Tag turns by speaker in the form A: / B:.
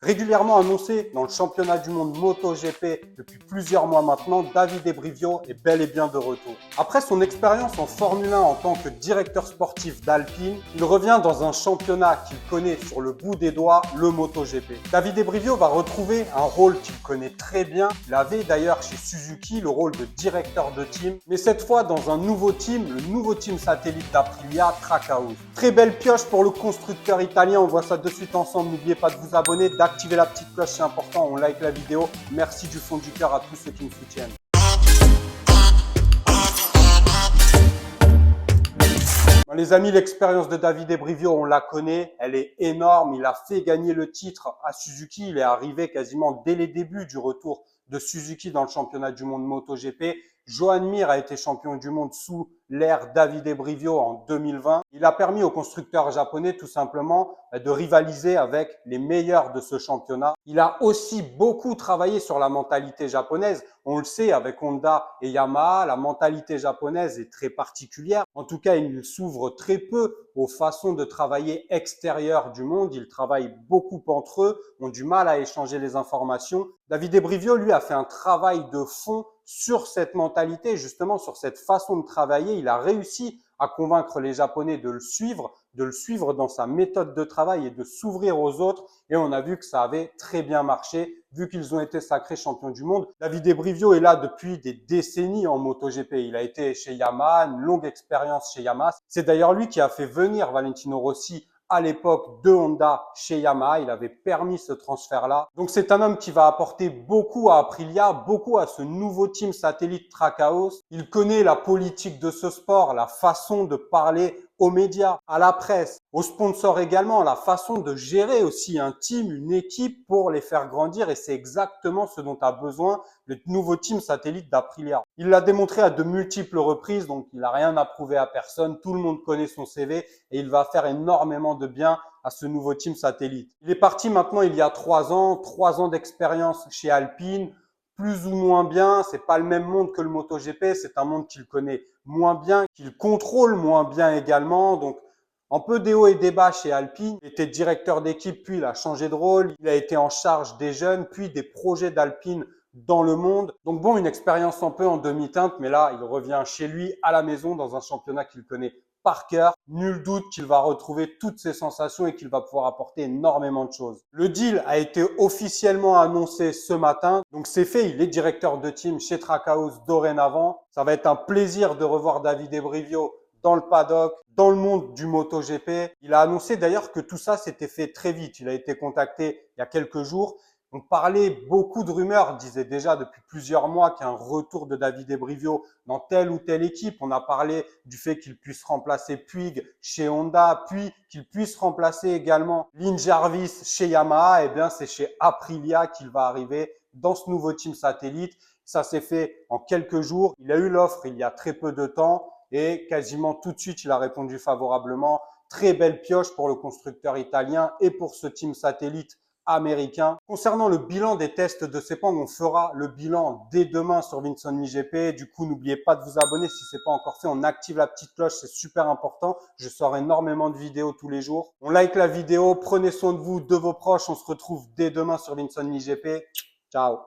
A: Régulièrement annoncé dans le championnat du monde MotoGP depuis plusieurs mois maintenant, Davide Brivio est bel et bien de retour. Après son expérience en Formule 1 en tant que directeur sportif d'Alpine, il revient dans un championnat qu'il connaît sur le bout des doigts, le MotoGP. Davide Brivio va retrouver un rôle qu'il connaît très bien. Il avait d'ailleurs chez Suzuki le rôle de directeur de team, mais cette fois dans un nouveau team, le nouveau team satellite d'Aprilia, Trackhouse. Très belle pioche pour le constructeur italien, on voit ça de suite ensemble. N'oubliez pas de vous abonner, d'activer la petite cloche, c'est important, on like la vidéo. Merci du fond du cœur à tous ceux qui me soutiennent. Les amis, l'expérience de Davide Brivio, on la connaît, elle est énorme. Il a fait gagner le titre à Suzuki. Il est arrivé quasiment dès les débuts du retour de Suzuki dans le championnat du monde MotoGP. Joan Mir a été champion du monde sous l'ère Davide Brivio en 2020. Il a permis aux constructeurs japonais tout simplement de rivaliser avec les meilleurs de ce championnat. Il a aussi beaucoup travaillé sur la mentalité japonaise. On le sait, avec Honda et Yamaha, la mentalité japonaise est très particulière. En tout cas, il s'ouvre très peu aux façons de travailler extérieures du monde. Ils travaillent beaucoup entre eux, ont du mal à échanger les informations. Davide Brivio, lui, a fait un travail de fond sur cette mentalité, justement sur cette façon de travailler. Il a réussi à convaincre les Japonais de le suivre dans sa méthode de travail et de s'ouvrir aux autres. Et on a vu que ça avait très bien marché, vu qu'ils ont été sacrés champions du monde. Davide Brivio est là depuis des décennies en MotoGP. Il a été chez Yamaha, une longue expérience chez Yamaha. C'est d'ailleurs lui qui a fait venir Valentino Rossi à l'époque de Honda chez Yamaha. Il avait permis ce transfert-là. Donc, c'est un homme qui va apporter beaucoup à Aprilia, beaucoup à ce nouveau team satellite Trackhouse. Il connaît la politique de ce sport, la façon de parler aux médias, à la presse, aux sponsors également, la façon de gérer aussi un team, une équipe pour les faire grandir, et c'est exactement ce dont a besoin le nouveau team satellite d'Aprilia. Il l'a démontré à de multiples reprises, donc il n'a rien à prouver à personne, tout le monde connaît son CV et il va faire énormément de bien à ce nouveau team satellite. Il est parti maintenant il y a 3 ans d'expérience chez Alpine, plus ou moins bien, c'est pas le même monde que le MotoGP, c'est un monde qu'il connaît moins bien, qu'il contrôle moins bien également. Donc, un peu des hauts et des bas chez Alpine. Il était directeur d'équipe, puis il a changé de rôle. Il a été en charge des jeunes, puis des projets d'Alpine dans le monde. Donc bon, une expérience un peu en demi-teinte, mais là, il revient chez lui, à la maison, dans un championnat qu'il connaît par cœur. Nul doute qu'il va retrouver toutes ses sensations et qu'il va pouvoir apporter énormément de choses. Le deal a été officiellement annoncé ce matin. Donc c'est fait, il est directeur de team chez Trackhouse dorénavant. Ça va être un plaisir de revoir Davide Brivio dans le paddock, dans le monde du MotoGP. Il a annoncé d'ailleurs que tout ça s'était fait très vite. Il a été contacté il y a quelques jours. On parlait beaucoup de rumeurs, disait déjà depuis plusieurs mois qu'il y a un retour de Davide Brivio dans telle ou telle équipe. On a parlé du fait qu'il puisse remplacer Puig chez Honda, puis qu'il puisse remplacer également Lin Jarvis chez Yamaha. Eh bien, c'est chez Aprilia qu'il va arriver dans ce nouveau team satellite. Ça s'est fait en quelques jours. Il a eu l'offre il y a très peu de temps et quasiment tout de suite, il a répondu favorablement. Très belle pioche pour le constructeur italien et pour ce team satellite américain. Concernant le bilan des tests de Sepang, on fera le bilan dès demain sur Vincent MotoGP. Du coup, n'oubliez pas de vous abonner si ce n'est pas encore fait. On active la petite cloche, c'est super important. Je sors énormément de vidéos tous les jours. On like la vidéo, prenez soin de vous, de vos proches. On se retrouve dès demain sur Vincent MotoGP. Ciao.